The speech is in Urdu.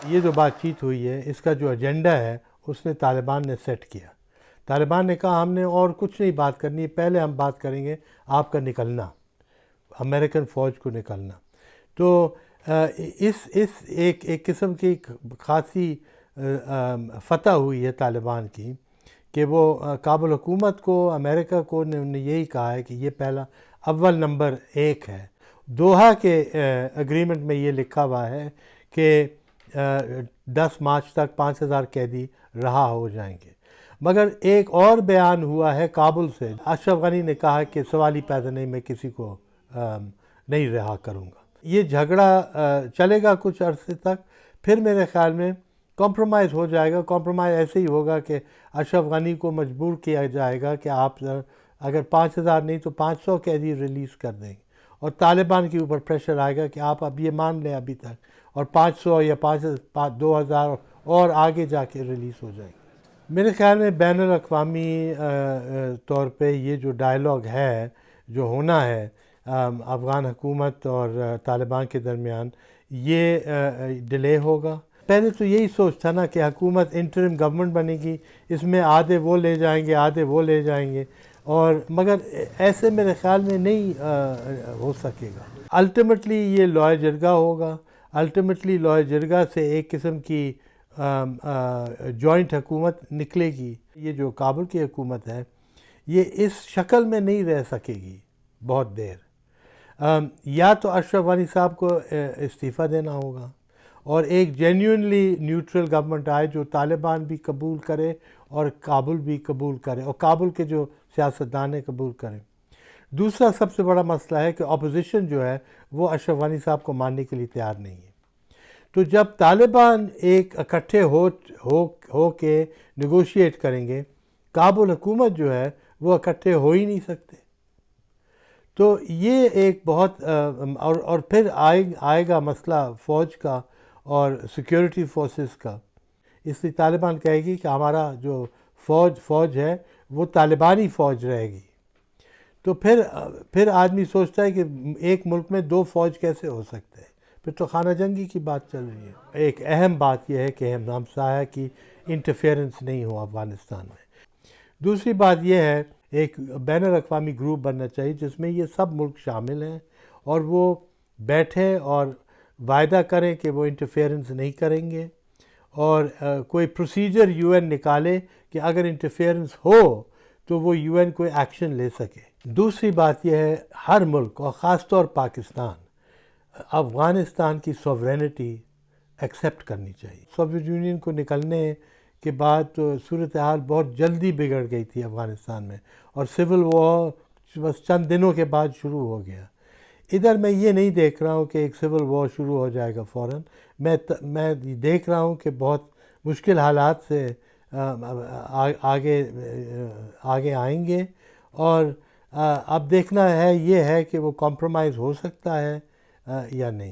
یہ جو بات چیت ہوئی ہے اس کا جو ایجنڈا ہے اس نے طالبان نے سیٹ کیا. طالبان نے کہا ہم نے اور کچھ نہیں بات کرنی ہے، پہلے ہم بات کریں گے آپ کا نکلنا، امریکن فوج کو نکلنا. تو اس ایک قسم کی خاصی فتح ہوئی ہے طالبان کی کہ وہ کابل حکومت کو، امریکہ کو نے یہی کہا ہے کہ یہ پہلا اول نمبر 1 ہے. دوحہ کے اگریمنٹ میں یہ لکھا ہوا ہے کہ 10 مارچ تک 5,000 قیدی رہا ہو جائیں گے. مگر ایک اور بیان ہوا ہے کابل سے، اشرف غنی نے کہا کہ سوال ہی پیدا نہیں، میں کسی کو نہیں رہا کروں گا. یہ جھگڑا چلے گا کچھ عرصے تک، پھر میرے خیال میں کمپرومائز ہو جائے گا. کمپرومائز ایسے ہی ہوگا کہ اشرف غنی کو مجبور کیا جائے گا کہ آپ اگر 5,000 نہیں تو 500 قیدی ریلیز کر دیں گے، اور طالبان کے اوپر پریشر آئے گا کہ آپ اب یہ مان لیں ابھی تک، اور 500 یا 2,000 اور آگے جا کے ریلیز ہو جائیں گے. میرے خیال میں بین الاقوامی طور پہ یہ جو ڈائلاگ ہے، جو ہونا ہے افغان حکومت اور طالبان کے درمیان، یہ ڈیلے ہوگا. پہلے تو یہی سوچ تھا نا کہ حکومت انٹرم گورنمنٹ بنے گی، اس میں آدھے وہ لے جائیں گے آدھے وہ لے جائیں گے، اور مگر ایسے میرے خیال میں نہیں ہو سکے گا. الٹیمیٹلی یہ لوائے جرگہ ہوگا. الٹیمیٹلی لوائے جرگہ سے ایک قسم کی جوائنٹ حکومت نکلے گی. یہ جو کابل کی حکومت ہے یہ اس شکل میں نہیں رہ سکے گی بہت دیر. یا تو اشرف غنی صاحب کو استعفیٰ دینا ہوگا اور ایک جینیونلی نیوٹرل گورنمنٹ آئے جو طالبان بھی قبول کرے اور کابل بھی قبول کرے اور کابل کے جو سیاستدان قبول کریں. دوسرا سب سے بڑا مسئلہ ہے کہ اپوزیشن جو ہے وہ اشرف غنی صاحب کو ماننے کے لیے تیار نہیں ہے. تو جب طالبان ایک اکٹھے ہو کے نیگوشیٹ کریں گے، کابل حکومت جو ہے وہ اکٹھے ہو ہی نہیں سکتے. تو یہ ایک بہت اور پھر آئے گا مسئلہ فوج کا اور سیکیورٹی فورسز کا. اس لیے طالبان کہے گی کہ ہمارا جو فوج ہے وہ طالبانی فوج رہے گی. تو پھر آدمی سوچتا ہے کہ ایک ملک میں 2 فوج کیسے ہو سکتے ہیں، پھر تو خانہ جنگی کی بات چل رہی ہے. ایک اہم بات یہ ہے کہ ہمسایہ کی انٹرفیئرنس نہیں ہو افغانستان میں. دوسری بات یہ ہے ایک بین الاقوامی گروپ بننا چاہیے جس میں یہ سب ملک شامل ہیں، اور وہ بیٹھیں اور وعدہ کریں کہ وہ انٹرفیئرنس نہیں کریں گے، اور کوئی پروسیجر یو این نکالے کہ اگر انٹرفیئرنس ہو تو وہ یو این کوئی ایکشن لے سکے. دوسری بات یہ ہے ہر ملک اور خاص طور پاکستان افغانستان کی سوورینٹی ایکسیپٹ کرنی چاہیے. سوویت یونین کو نکلنے کے بعد تو صورتحال بہت جلدی بگڑ گئی تھی افغانستان میں، اور سول وار بس چند دنوں کے بعد شروع ہو گیا. ادھر میں یہ نہیں دیکھ رہا ہوں کہ ایک سول وار شروع ہو جائے گا فوراً. میں دیکھ رہا ہوں کہ بہت مشکل حالات سے آگے آئیں گے، اور اب دیکھنا ہے یہ ہے کہ وہ کمپرومائز ہو سکتا ہے یا نہیں.